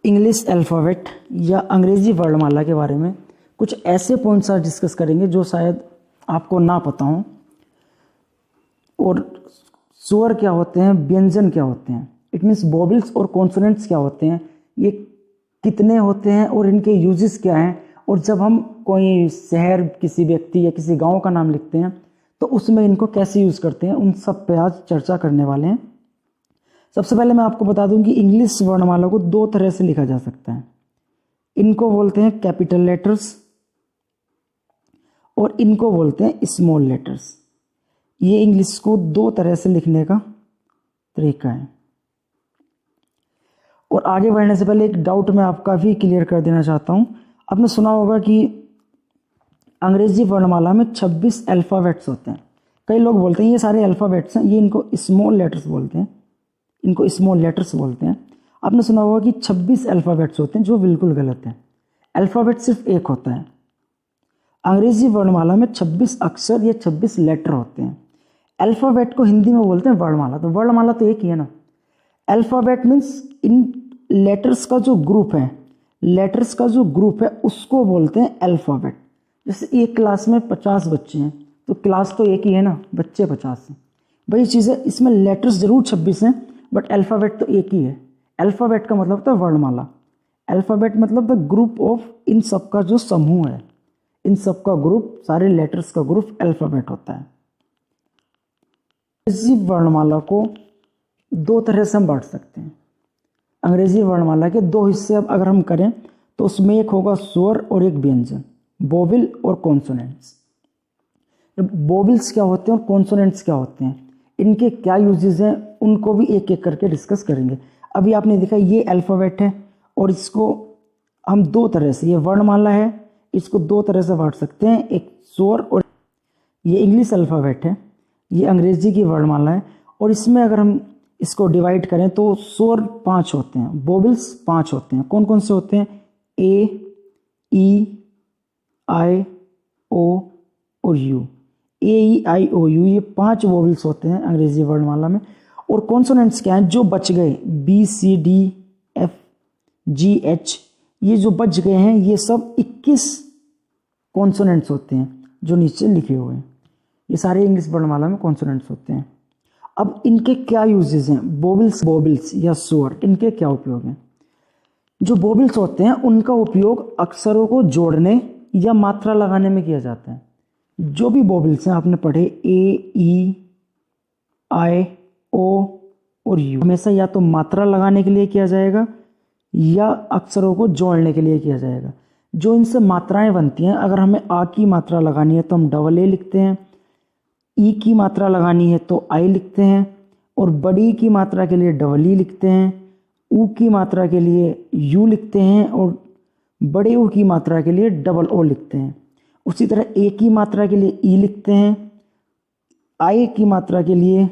English alphabet या अंग्रेज़ी वर्णमाला के बारे में कुछ ऐसे पॉइंट्स आज डिस्कस करेंगे जो शायद आपको ना पता हो। और स्वर क्या होते हैं, व्यंजन क्या होते हैं, इट मीन्स वोवेल्स और कॉन्सोनेंट्स क्या होते हैं, ये कितने होते हैं और इनके यूजेस क्या हैं। और जब हम कोई शहर, किसी व्यक्ति या किसी गांव का नाम लिखते हैं तो उसमें इनको कैसे यूज़ करते हैं, उन सब पे आज चर्चा करने वाले हैं। सबसे पहले मैं आपको बता दूं कि इंग्लिश वर्णमाला को दो तरह से लिखा जा सकता है। इनको बोलते हैं कैपिटल लेटर्स और इनको बोलते हैं स्मॉल लेटर्स। ये इंग्लिश को दो तरह से लिखने का तरीका है। और आगे बढ़ने से पहले एक डाउट मैं आपका भी क्लियर कर देना चाहता हूँ। आपने सुना होगा कि अंग्रेजी वर्णमाला में 26 अल्फ़ाबेट्स होते हैं। कई लोग बोलते हैं ये सारे अल्फ़ाबेट्स हैं, ये इनको स्मॉल लेटर्स बोलते हैं, इनको स्मॉल लेटर्स बोलते हैं। आपने सुना होगा कि 26 अल्फ़ाबेट्स होते हैं, जो बिल्कुल गलत है। अल्फ़ाबेट सिर्फ एक होता है। अंग्रेजी वर्णमाला में 26 अक्षर या 26 लेटर होते हैं। अल्फ़ाबेट को हिंदी में बोलते हैं वर्णमाला। तो वर्णमाला तो एक ही है ना। अल्फ़ाबेट मीन्स इन लेटर्स का जो ग्रुप है, लेटर्स का जो ग्रुप है उसको बोलते हैं अल्फ़ाबेट। जैसे एक क्लास में 50 बच्चे हैं तो क्लास तो एक ही है ना, बच्चे 50 हैं। वही चीज़ है, इसमें लेटर्स जरूर 26 हैं बट अल्फ़ाबेट तो एक ही है। अल्फ़ाबेट का मतलब होता है वर्णमाला। अल्फ़ाबेट मतलब द ग्रुप ऑफ, इन सब का जो समूह है, इन सब का ग्रुप, सारे लेटर्स का ग्रुप अल्फ़ाबेट होता है। अंग्रेजी वर्णमाला को दो तरह से हम बांट सकते हैं। अंग्रेजी वर्णमाला के दो हिस्से अब अगर हम करें तो उसमें एक होगा स्वर और एक व्यंजन, वोवेल और कॉन्सोनेंट्स। वोवेल्स क्या होते हैं और कॉन्सोनेंट्स क्या होते हैं, इनके क्या यूजेस हैं, उनको भी एक एक करके डिस्कस करेंगे। अभी आपने देखा ये अल्फ़ाबेट है और इसको हम दो तरह से, ये वर्णमाला है, इसको दो तरह से बांट सकते हैं, एक स्वर और ये इंग्लिश अल्फ़ाबेट है, ये अंग्रेजी की वर्णमाला है। और इसमें अगर हम इसको डिवाइड करें तो स्वर 5 होते हैं, वोवेल्स 5 होते हैं। कौन कौन से होते हैं? ए, ई, आई, ओ और you. A, E, I, O, you, ये 5 वोवेल्स होते हैं अंग्रेजी वर्णमाला में। और कॉन्सोनेंट्स क्या हैं? जो बच गए, बी, सी, डी, एफ, जी, एच, ये जो बच गए हैं ये सब 21 कॉन्सोनेंट्स होते हैं जो नीचे लिखे हुए हैं। ये सारे इंग्लिश वर्णमाला में कॉन्सोनेंट्स होते हैं। अब इनके क्या यूजेस हैं? वोवेल्स या स्वर, इनके क्या उपयोग हैं? जो वोवेल्स होते हैं उनका उपयोग अक्षरों को जोड़ने या मात्रा लगाने में किया जाता है। जो भी वोवेल्स हैं आपने पढ़े, ए, ई, आई, ओ और यू, हमेशा या तो मात्रा लगाने के लिए किया जाएगा या अक्षरों को जोड़ने के लिए किया जाएगा। जो इनसे मात्राएं बनती हैं, अगर हमें आ की मात्रा लगानी है तो हम डबल ए लिखते हैं, ई की मात्रा लगानी है तो आई लिखते हैं, और बड़ी की मात्रा के लिए डबल ई लिखते हैं, ऊ की मात्रा के लिए यू लिखते हैं, और बड़े ऊ की मात्रा के लिए डबल ओ लिखते हैं। उसी तरह ए की मात्रा के लिए ई लिखते हैं, आई की मात्रा के लिए,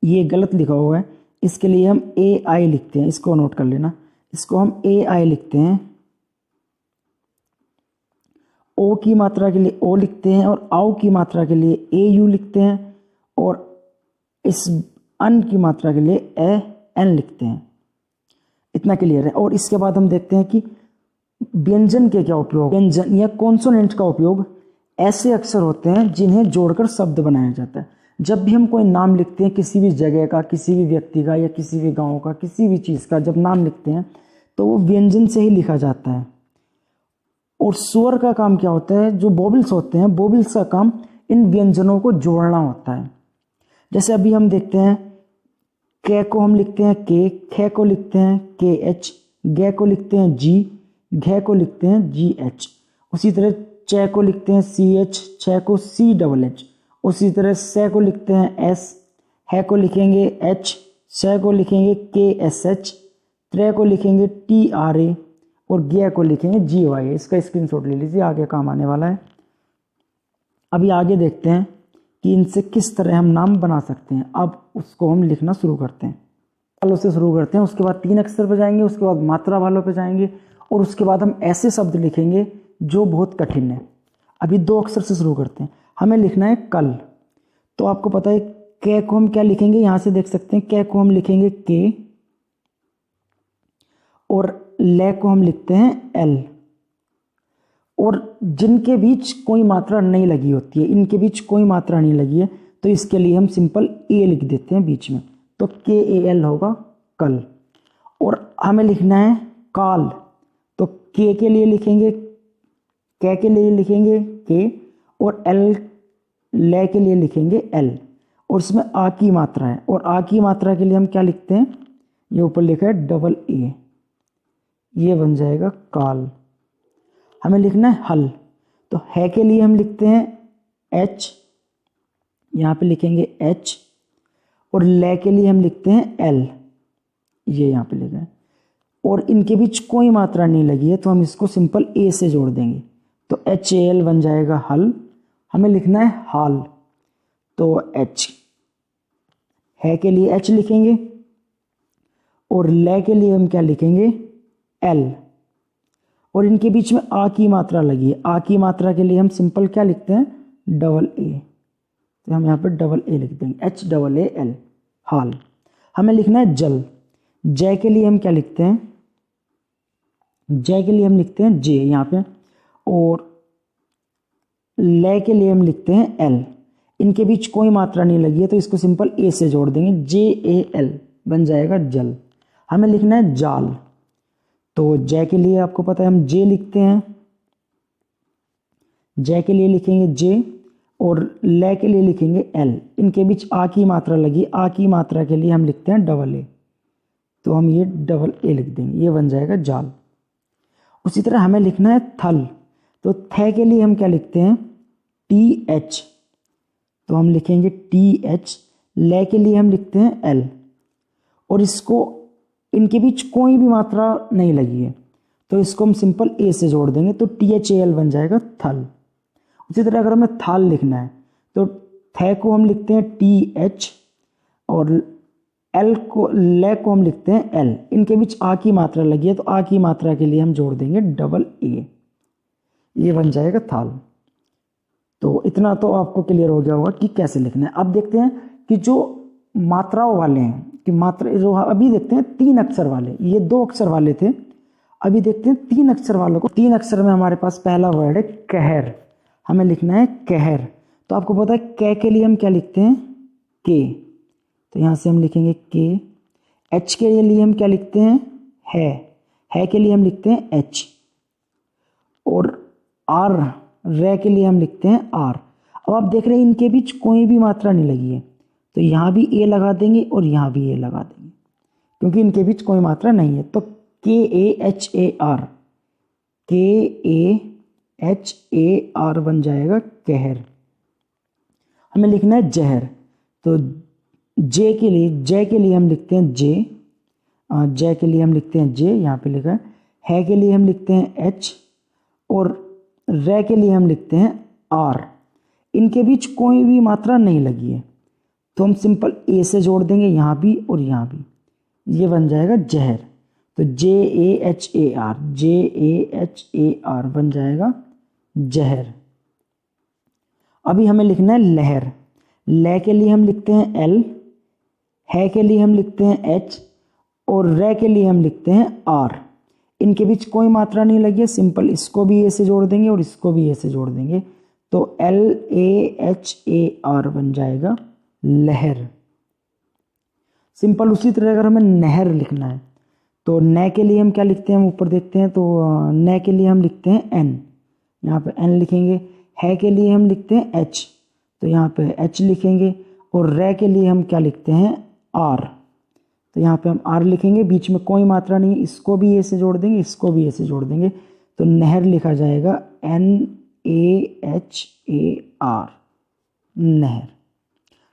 ये गलत लिखा हुआ है, इसके लिए हम ए आई लिखते हैं, इसको नोट कर लेना, इसको हम ए आई लिखते हैं। ओ की मात्रा के लिए ओ लिखते हैं, और आउ की मात्रा के लिए ए यू लिखते हैं, और इस अन की मात्रा के लिए ए एन लिखते हैं। इतना क्लियर है। और इसके बाद हम देखते हैं कि व्यंजन के क्या उपयोग। व्यंजन या कॉन्सोनेंट का उपयोग ऐसे अक्षर होते हैं जिन्हें जोड़कर शब्द बनाया जाता है। जब भी हम कोई नाम लिखते हैं, किसी भी जगह का, किसी भी व्यक्ति का या किसी भी गांव का, किसी भी चीज़ का जब नाम लिखते हैं तो वो व्यंजन से ही लिखा जाता है। और स्वर का काम क्या होता है? जो वोवेल्स होते हैं, वोवेल्स का काम इन व्यंजनों को जोड़ना होता है। जैसे अभी हम देखते हैं, कै को हम लिखते हैं के, खे को लिखते हैं के एच, गे को लिखते हैं जी, घे को लिखते हैं जी एच। उसी तरह चे को लिखते हैं सी एच, छे को सी डबल एच। उसी तरह से को लिखते हैं एस, है को लिखेंगे एच, से को लिखेंगे के एस एच, त्रे को लिखेंगे टी आर ए, और गे को लिखेंगे जी वाई। इसका स्क्रीनशॉट ले लीजिए, आगे काम आने वाला है। अभी आगे देखते हैं कि इनसे किस तरह हम नाम बना सकते हैं। अब उसको हम लिखना शुरू करते हैं। वालों से शुरू करते हैं, उसके बाद 3 अक्षर पे जाएंगे, उसके बाद मात्रा वालों पे जाएंगे, और उसके बाद हम ऐसे शब्द लिखेंगे जो बहुत कठिन है। अभी 2 अक्षर से शुरू करते हैं। हमें लिखना है कल। तो आपको पता है के को हम क्या लिखेंगे, यहाँ से देख सकते हैं, के को हम लिखेंगे के, और ले को हम लिखते हैं एल, और जिनके बीच कोई मात्रा नहीं लगी होती है, इनके बीच कोई मात्रा नहीं लगी है, तो इसके लिए हम सिंपल ए लिख देते हैं बीच में, तो के ए एल होगा कल। और हमें लिखना है काल, तो के लिए लिखेंगे के लिए लिखेंगे के, और एल ले के लिए लिखेंगे एल, और इसमें आ की मात्रा है, और आ की मात्रा के लिए हम क्या लिखते हैं, ये ऊपर लिखा है डबल ए, ये बन जाएगा काल। हमें लिखना है हल, तो है के लिए हम लिखते हैं एच, यहाँ पे लिखेंगे एच, और ले के लिए हम लिखते हैं एल, ये यहाँ पे लिखा है, और इनके बीच कोई मात्रा नहीं लगी है, तो हम इसको सिंपल ए से जोड़ देंगे, तो एच ए एल बन जाएगा हल। हमें लिखना है हाल, तो एच, है के लिए एच लिखेंगे, और ले के लिए हम क्या लिखेंगे एल, और इनके बीच में आ की मात्रा लगी है, आ की मात्रा के लिए हम सिंपल क्या लिखते हैं डबल ए, तो हम यहाँ पे डबल ए लिख देंगे, एच डबल ए एल, हाल। हमें लिखना है जल, जय के लिए हम क्या लिखते हैं, जय के लिए हम लिखते हैं जे यहाँ पे, और ले के लिए हम लिखते हैं एल, इनके बीच कोई मात्रा नहीं लगी है, तो इसको सिंपल ए से जोड़ देंगे, जे ए एल बन जाएगा जल। हमें लिखना है जाल, तो जय के लिए आपको पता है हम जे लिखते हैं, जय के लिए लिखेंगे जे, और ले के लिए लिखेंगे एल, इनके बीच आ की मात्रा लगी, आ की मात्रा के लिए हम लिखते हैं डबल ए, तो हम ये डबल ए लिख देंगे, ये बन जाएगा जाल। उसी तरह हमें लिखना है थल, तो थे के लिए हम क्या लिखते हैं टी एच, तो हम लिखेंगे टी एच, ले के लिए हम लिखते हैं एल, और इसको इनके बीच कोई भी मात्रा नहीं लगी है, तो इसको हम सिंपल ए से जोड़ देंगे, तो टी एच ए एल बन जाएगा थल। उसी तरह अगर हमें थाल लिखना है, तो थे को हम लिखते हैं टी एच, और एल को ले को हम लिखते हैं एल, इनके बीच आ की मात्रा लगी है, तो आ की मात्रा के लिए हम जोड़ देंगे डबल ए, ये बन जाएगा थाल। तो इतना तो आपको क्लियर हो गया होगा कि कैसे लिखना है। अब देखते हैं कि जो मात्राओं वाले हैं, कि मात्रा जो अभी देखते हैं 3 अक्षर वाले, ये 2 अक्षर वाले थे, अभी देखते हैं 3 अक्षर वालों को। 3 अक्षर में हमारे पास पहला वर्ड है कहर, हमें लिखना है कहर, तो आपको पता है कै के लिए हम क्या लिखते हैं के, तो यहाँ से हम लिखेंगे के। एच के लिए हम क्या लिखते हैं है के लिए हम लिखते हैं एच, और आर रे के लिए हम लिखते हैं आर। अब आप देख रहे हैं इनके बीच कोई भी मात्रा नहीं लगी है, तो यहाँ भी ए लगा देंगे और यहाँ भी ए लगा देंगे, क्योंकि इनके बीच कोई मात्रा नहीं है, तो के ए एच ए आर, के ए एच ए आर बन जाएगा कहर। हमें लिखना है जहर, तो जय के लिए हम लिखते हैं जे, जय के लिए हम लिखते हैं जे, यहाँ पे लिखा है के लिए हम लिखते हैं एच, और रे के लिए हम लिखते हैं आर। इनके बीच कोई भी मात्रा नहीं लगी है, तो हम सिंपल ए से जोड़ देंगे यहाँ भी और यहाँ भी, ये बन जाएगा जहर। तो J A H A R, J A H A R बन जाएगा जहर। अभी हमें लिखना है लहर, ले के लिए हम लिखते हैं एल, है के लिए हम लिखते हैं एच, और रे के लिए हम लिखते हैं आर। इनके बीच कोई मात्रा नहीं लगी है, सिंपल इसको भी ए से जोड़ देंगे और इसको भी ए से जोड़ देंगे, तो L A H A R बन जाएगा लहर। सिंपल उसी तरह अगर हमें नहर लिखना है, तो न के लिए हम क्या लिखते हैं, हम ऊपर देखते हैं, तो न के लिए हम लिखते हैं एन, यहाँ पे एन लिखेंगे। है के लिए हम लिखते हैं एच, तो यहाँ पे एच लिखेंगे, और रे के लिए हम क्या लिखते हैं आर, तो यहाँ पे हम आर लिखेंगे, बीच में कोई मात्रा नहीं, इसको भी ए से जोड़ देंगे, इसको भी ए से जोड़ देंगे, तो नहर लिखा जाएगा N A H A R, नहर।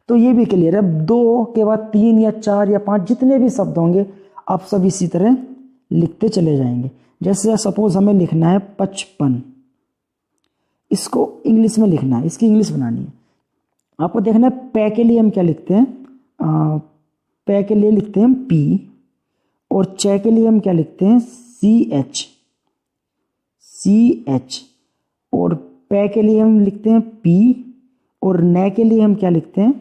तो ये भी क्लियर है। 2 के बाद 3 या 4 या 5 जितने भी शब्द होंगे आप सब इसी तरह लिखते चले जाएंगे। जैसे सपोज हमें लिखना है 55, इसको इंग्लिश में लिखना है, इसकी इंग्लिश बनानी है। आपको देखना है पे के लिए हम क्या लिखते हैं, पे के लिए लिखते हैं हम पी, और चे के लिए हम क्या लिखते हैं सी एच, और पे के लिए हम लिखते हैं पी, और न के लिए हम क्या लिखते हैं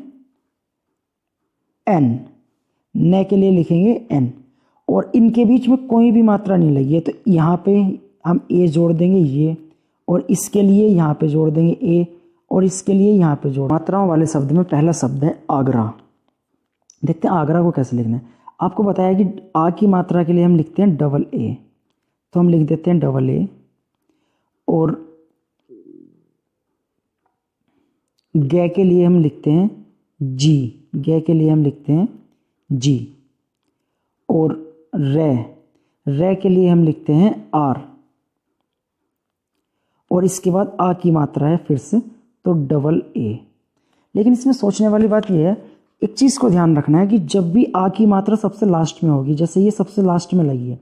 एन, न के लिए लिखेंगे एन, और इनके बीच में कोई भी मात्रा नहीं लगी है, तो यहाँ पे हम ए जोड़ देंगे ये, और इसके लिए यहाँ पे जोड़ देंगे ए, और इसके लिए यहाँ पे जोड़। मात्राओं वाले शब्द में पहला शब्द है आगरा। देखते हैं आगरा को कैसे लिखना है। आपको बताया कि आ की मात्रा के लिए हम लिखते हैं डबल ए, तो हम लिख देते हैं डबल ए, और गे के लिए हम लिखते हैं जी, गे के लिए हम लिखते हैं जी, और रे के लिए हम लिखते हैं आर, और इसके बाद आ की मात्रा है फिर से तो डबल ए। लेकिन इसमें सोचने वाली बात यह है, एक चीज़ को ध्यान रखना है कि जब भी आ की मात्रा सबसे लास्ट में होगी, जैसे ये सबसे लास्ट में लगी है,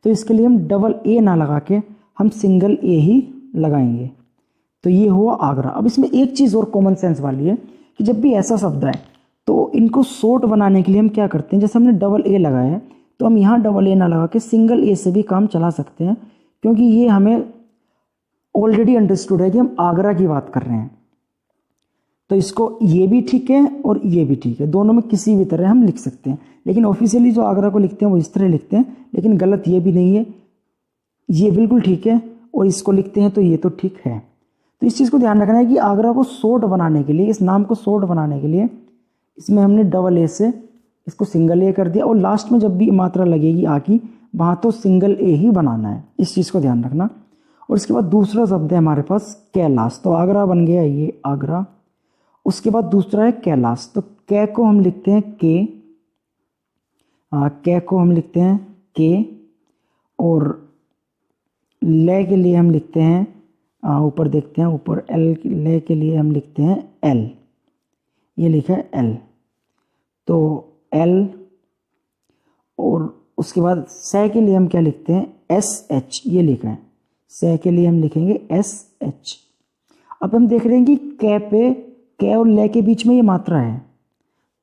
तो इसके लिए हम डबल ए ना लगा के हम सिंगल ए ही लगाएंगे, तो ये हुआ आगरा। अब इसमें एक चीज़ और कॉमन सेंस वाली है कि जब भी ऐसा शब्द है तो इनको शॉर्ट बनाने के लिए हम क्या करते हैं, जैसे हमने डबल ए लगाया है तो हम यहाँ डबल ए ना लगा के सिंगल ए से भी काम चला सकते हैं, क्योंकि ये हमें ऑलरेडी अंडरस्टूड है कि हम आगरा की बात कर रहे हैं। तो इसको ये भी ठीक है और ये भी ठीक है, दोनों में किसी भी तरह हम लिख सकते हैं। लेकिन ऑफिशियली जो आगरा को लिखते हैं वो इस तरह लिखते हैं, लेकिन गलत ये भी नहीं है, ये बिल्कुल ठीक है, और इसको लिखते हैं तो ये तो ठीक है। तो इस चीज़ को ध्यान रखना है कि आगरा को शॉर्ट बनाने के लिए, इस नाम को शॉर्ट बनाने के लिए इसमें हमने डबल ए से इसको सिंगल ए कर दिया, और लास्ट में जब भी मात्रा लगेगी आ की वहाँ तो सिंगल ए ही बनाना है, इस चीज़ को ध्यान रखना। और इसके बाद दूसरा शब्द है हमारे पास कैलाश, तो आगरा बन गया ये आगरा। उसके बाद दूसरा है कैलाश, तो कै को हम लिखते हैं के, कै को हम लिखते हैं के, और ले के लिए हम लिखते हैं ऊपर देखते हैं, ऊपर एल ले के लिए हम लिखते हैं एल, ये लिखा है एल, तो एल। और उसके बाद से के लिए हम क्या लिखते हैं एस एच, ये लिखा है, से के लिए हम लिखेंगे एस एच। अब हम देख रहे हैं कि कै पे कै और ले के बीच में ये मात्रा है,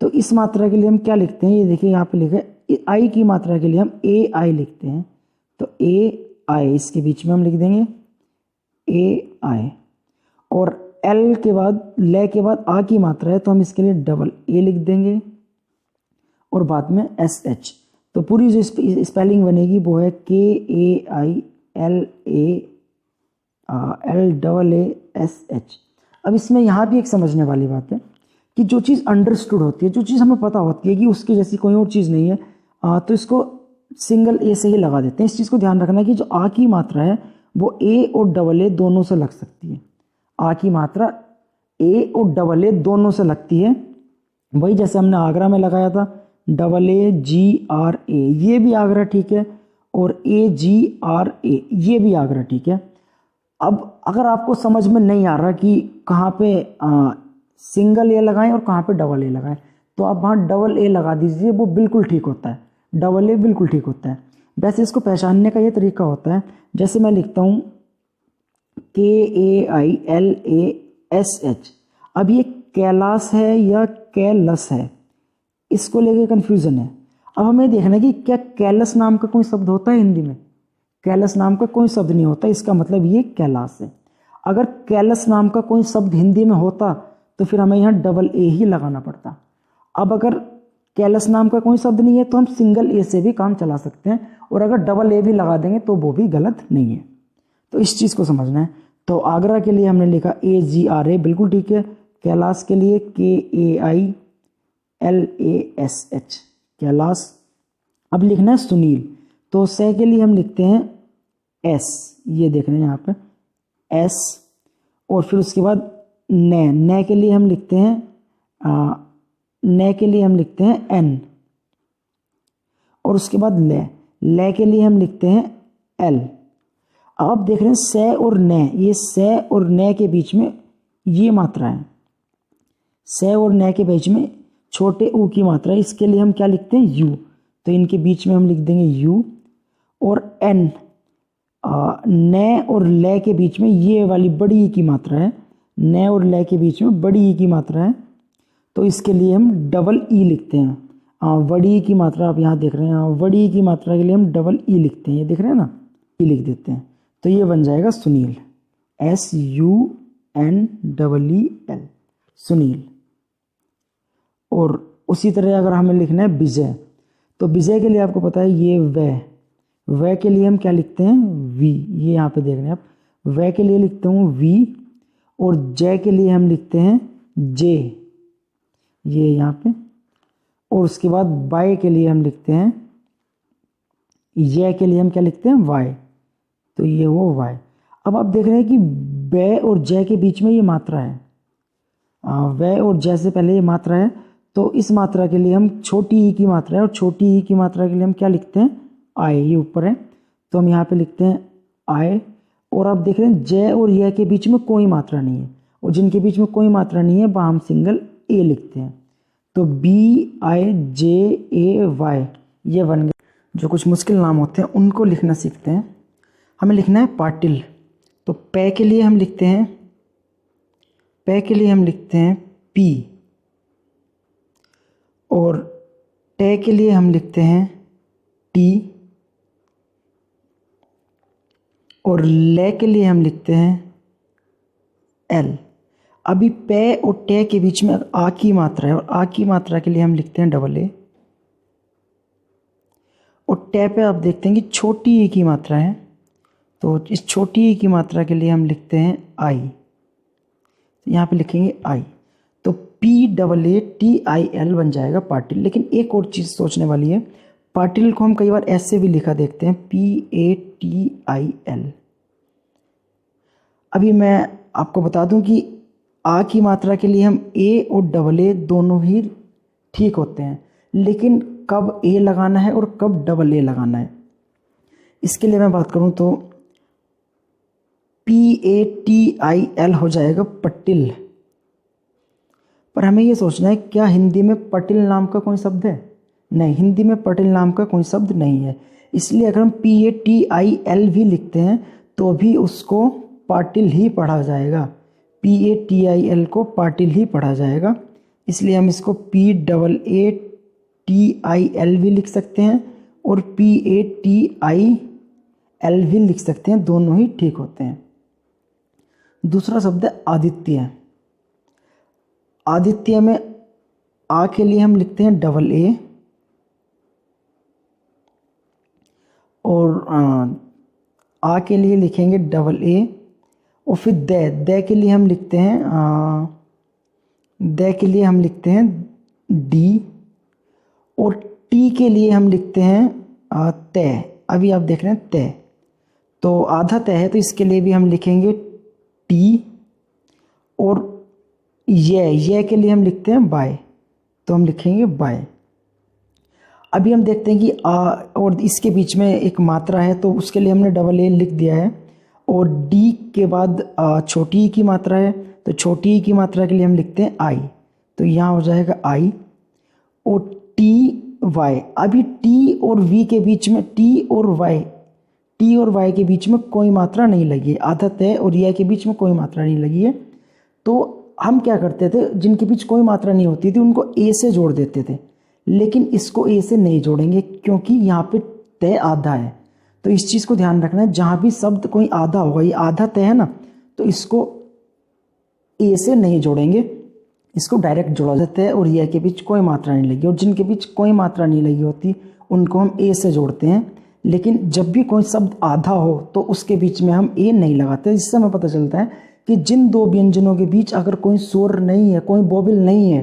तो इस मात्रा के लिए हम क्या लिखते हैं, ये देखिए यहाँ पे लिखा है आई की मात्रा के लिए हम ए आई लिखते हैं, तो ए आई इसके बीच में हम लिख देंगे ए आई। और एल के बाद ले के बाद आ की मात्रा है तो हम इसके लिए डबल ए लिख देंगे, और बाद में एस एच। तो पूरी जो स्पेलिंग बनेगी वो है K A I L double A S H. अब इसमें यहाँ भी एक समझने वाली बात है कि जो चीज़ अंडरस्टूड होती है, जो चीज़ हमें पता होती है कि उसकी जैसी कोई और चीज़ नहीं है, तो इसको सिंगल ए से ही लगा देते हैं। इस चीज़ को ध्यान रखना कि जो आ की मात्रा है वो ए और डबल ए दोनों से लग सकती है। आ की मात्रा ए और डबल ए दोनों से लगती है, वही जैसे हमने आगरा में लगाया था double A ji R A, ये भी आगरा ठीक है, और ए जी आर ए ये भी आगरा ठीक है। अब अगर आपको समझ में नहीं आ रहा कि कहाँ पे सिंगल ए लगाएं और कहाँ पे डबल ए लगाएं, तो आप वहाँ डबल ए लगा दीजिए, वो बिल्कुल ठीक होता है, डबल ए बिल्कुल ठीक होता है। वैसे इसको पहचानने का ये तरीका होता है, जैसे मैं लिखता हूँ K A I L A S H, अब ये कैलाश है या कैलस है, इसको लेके कन्फ्यूज़न है। अब हमें देखना है कि क्या कैलस नाम का कोई शब्द होता है हिंदी में, कैलस नाम का कोई शब्द नहीं होता, इसका मतलब ये कैलाश है। अगर कैलस नाम का कोई शब्द हिंदी में होता तो फिर हमें यहाँ डबल ए ही लगाना पड़ता। अब अगर कैलस नाम का कोई शब्द नहीं है तो हम सिंगल ए से भी काम चला सकते हैं, और अगर डबल ए भी लगा देंगे तो वो भी गलत नहीं है। तो इस चीज़ को समझना है। तो आगरा के लिए हमने लिखा ए जी आर ए, बिल्कुल ठीक है। कैलाश के लिए K A I L A S H, Kailash. अब लिखना है सुनील, तो से के लिए हम लिखते हैं एस, ये देख रहे हैं यहाँ पे एस, और फिर उसके बाद ने के लिए हम लिखते हैं ने के लिए हम लिखते हैं एन, और उसके बाद ले के लिए हम लिखते हैं एल। अब आप देख रहे हैं से और ने, ये से और ने के बीच में ये मात्रा है, से और ने के बीच में छोटे ऊ की मात्रा है, इसके लिए हम क्या लिखते हैं यू, तो इनके बीच में हम लिख देंगे यू। और एन, ने और ले के बीच में ये वाली बड़ी ई की मात्रा है, ने और ले के बीच में बड़ी ई की मात्रा है, तो इसके लिए हम डबल ई लिखते हैं। बड़ी ई की मात्रा आप यहाँ देख रहे हैं, बड़ी ई की मात्रा के लिए हम डबल ई लिखते हैं, ये देख रहे हैं ना, ई लिख देते हैं, तो ये बन जाएगा Sunil, S U N double E L, Sunil. और उसी तरह अगर हमें लिखना है विजय, तो विजय के लिए आपको पता है ये वह के लिए हम क्या लिखते हैं वी, ये यहाँ पे देख रहे हैं आप, वह के लिए लिखते हूँ वी, और जय के लिए हम लिखते हैं जे, ये यहाँ पे, और उसके बाद बाय के लिए हम लिखते हैं, ये के लिए हम क्या लिखते हैं वाई, तो ये वो वाई। अब आप देख रहे हैं कि बै और जय के बीच में ये मात्रा है, वह और जय से पहले ये मात्रा है, तो इस मात्रा के लिए हम छोटी ई की मात्रा है, और छोटी ई की मात्रा के लिए हम क्या लिखते हैं आय, ये ऊपर है तो हम यहाँ पे लिखते हैं आय। और आप देख रहे हैं जय और यह के बीच में कोई मात्रा नहीं है, और जिनके बीच में कोई मात्रा नहीं है वहाँ हम सिंगल ए लिखते हैं, तो BIJAY ये बन गया। जो कुछ मुश्किल नाम होते हैं उनको लिखना सीखते हैं। हमें लिखना है पाटिल, तो पै के लिए हम लिखते हैं पी, और टे के लिए हम लिखते हैं टी, और ले के लिए हम लिखते हैं एल। अभी पे और टे के बीच में आ की मात्रा है, और आ की मात्रा के लिए हम लिखते हैं डबल ए, और टे पे आप देखते हैं कि छोटी ई की मात्रा है, तो इस छोटी ई की मात्रा के लिए हम लिखते हैं आई, यहाँ पे लिखेंगे आई, तो PAATIL बन जाएगा पाटिल। लेकिन एक और चीज़ सोचने वाली है, पाटिल को हम कई बार ऐसे भी लिखा देखते हैं PATIL। अभी मैं आपको बता दूं कि आ की मात्रा के लिए हम ए और डबल ए दोनों ही ठीक होते हैं, लेकिन कब ए लगाना है और कब डबल ए लगाना है, इसके लिए मैं बात करूं तो PATIL हो जाएगा पटिल। पर हमें ये सोचना है क्या हिंदी में पटिल नाम का कोई शब्द है? नहीं, हिंदी में पटिल नाम का कोई शब्द नहीं है, इसलिए अगर हम PATIL भी लिखते हैं तो भी उसको पाटिल ही पढ़ा जाएगा, PATIL को पाटिल ही पढ़ा जाएगा। इसलिए हम इसको PAATIL भी लिख सकते हैं और PATIL भी लिख सकते हैं, दोनों ही ठीक होते हैं। दूसरा शब्द है आदित्य। आदित्य में आ के लिए हम लिखते हैं डबल ए, और आ के लिए लिखेंगे डबल ए, और फिर दे के लिए हम लिखते हैं डी, और टी के लिए हम लिखते हैं तय। अभी आप देख रहे हैं तय, तो आधा तय है तो इसके लिए भी हम लिखेंगे टी, और ये के लिए हम लिखते हैं बाय, तो हम लिखेंगे बाय। अभी हम देखते हैं कि आ और इसके बीच में एक मात्रा है, तो उसके लिए हमने डबल ए लिख दिया है, और डी के बाद छोटी ई की मात्रा है, तो छोटी ई की मात्रा के लिए हम लिखते हैं आई, तो यहाँ हो जाएगा आई, और टी वाई। अभी टी और वी के बीच में टी और वाई के बीच में कोई मात्रा नहीं लगी है, आधा तय और यह के बीच में कोई मात्रा नहीं लगी है, तो हम क्या करते थे, जिनके बीच कोई मात्रा नहीं होती थी उनको ए से जोड़ देते थे, लेकिन इसको ए से नहीं जोड़ेंगे क्योंकि यहाँ पे तय आधा है। तो इस चीज़ को ध्यान रखना है, जहाँ भी शब्द कोई आधा होगा, ये आधा तय है ना, तो इसको ए से नहीं जोड़ेंगे, इसको डायरेक्ट जोड़ा जाता है, और यह के बीच कोई मात्रा नहीं लगी, और जिनके बीच कोई मात्रा नहीं लगी होती उनको हम ए से जोड़ते हैं। लेकिन जब भी कोई शब्द आधा हो तो उसके बीच में हम ए नहीं लगाते, इससे हमें पता चलता है कि जिन दो व्यंजनों के बीच अगर कोई स्वर नहीं है, कोई वोवेल नहीं है,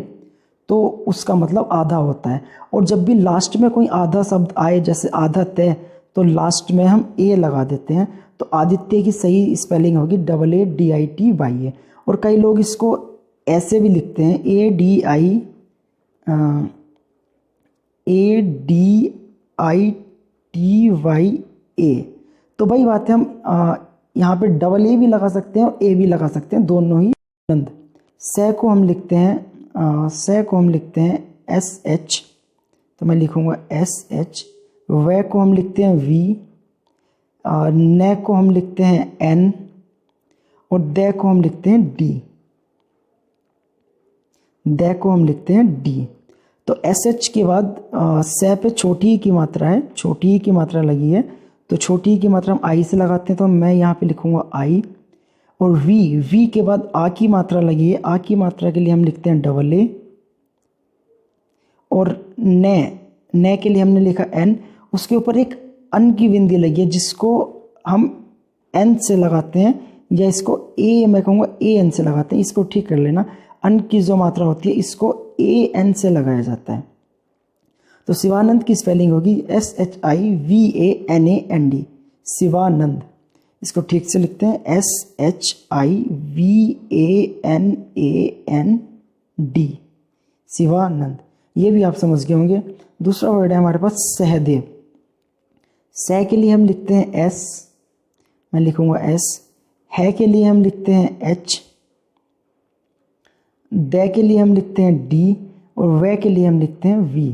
तो उसका मतलब आधा होता है। और जब भी लास्ट में कोई आधा शब्द आए, जैसे आधा तय, तो लास्ट में हम ए लगा देते हैं। तो आदित्य की सही स्पेलिंग होगी AADITY। और कई लोग इसको ऐसे भी लिखते हैं ADITYA। तो भाई बात है, हम यहाँ पे डबल ए भी लगा सकते हैं और ए भी लगा सकते हैं, दोनों ही बंद। से को हम लिखते हैं SH, तो मैं लिखूंगा SH। वह को हम लिखते हैं V, न को हम लिखते हैं N, और दे को हम लिखते हैं D। तो SH के बाद से पे छोटी की मात्रा है, छोटी की मात्रा लगी है, तो छोटी की मात्रा हम आई से लगाते हैं, तो मैं यहाँ पे लिखूंगा आई। और V के बाद आ की मात्रा लगी है, आ की मात्रा के लिए हम लिखते हैं डबल ए। और न के लिए हमने लिखा एन, उसके ऊपर एक अन की बिंदी लगी है जिसको हम एन से लगाते हैं, या इसको ए, मैं कहूँगा ए एन से लगाते हैं। इसको ठीक कर लेना। अन की जो मात्रा होती है इसको ए एन से लगाया जाता है। तो शिवानंद की स्पेलिंग होगी SHIVANAND, शिवानंद। इसको ठीक से लिखते हैं SHIVANAND, शिवानंद। ये भी आप समझ गए होंगे। दूसरा वर्ड है हमारे पास सहदेव। सह के लिए हम लिखते हैं S, मैं लिखूंगा S। है के लिए हम लिखते हैं H, द के लिए हम लिखते हैं D, और व के लिए हम लिखते हैं V।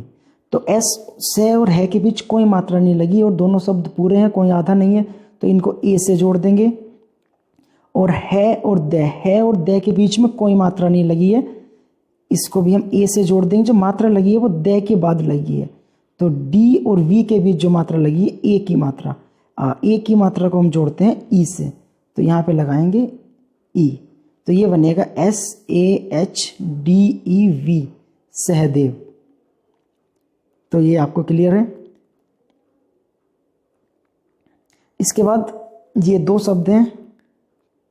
तो S, से और है के बीच कोई मात्रा नहीं लगी और दोनों शब्द पूरे हैं, कोई आधा नहीं है, तो इनको ए से जोड़ देंगे। और है और द के बीच में कोई मात्रा नहीं लगी है, इसको भी हम ए से जोड़ देंगे। जो मात्रा लगी है वो द के बाद लगी है, तो डी और वी के बीच जो मात्रा लगी है ए की मात्रा, ए की मात्रा को हम जोड़ते हैं ई से, तो यहाँ पे लगाएंगे ई। तो ये बनेगा SAHDEV, सहदेव। तो ये आपको क्लियर है। इसके बाद ये दो शब्द हैं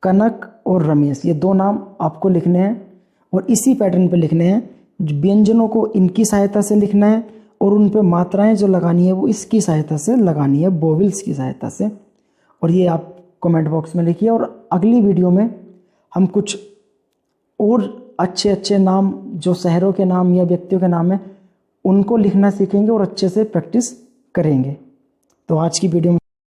कनक और रमेश, ये दो नाम आपको लिखने हैं और इसी पैटर्न पे लिखने हैं। व्यंजनों को इनकी सहायता से लिखना है और उन पे मात्राएं जो लगानी है वो इसकी सहायता से लगानी है, वोवेल्स की सहायता से। और ये आप कमेंट बॉक्स में लिखिए। और अगली वीडियो में हम कुछ और अच्छे अच्छे नाम, जो शहरों के नाम या व्यक्तियों के नाम है, उनको लिखना सीखेंगे और अच्छे से प्रैक्टिस करेंगे। तो आज की वीडियो में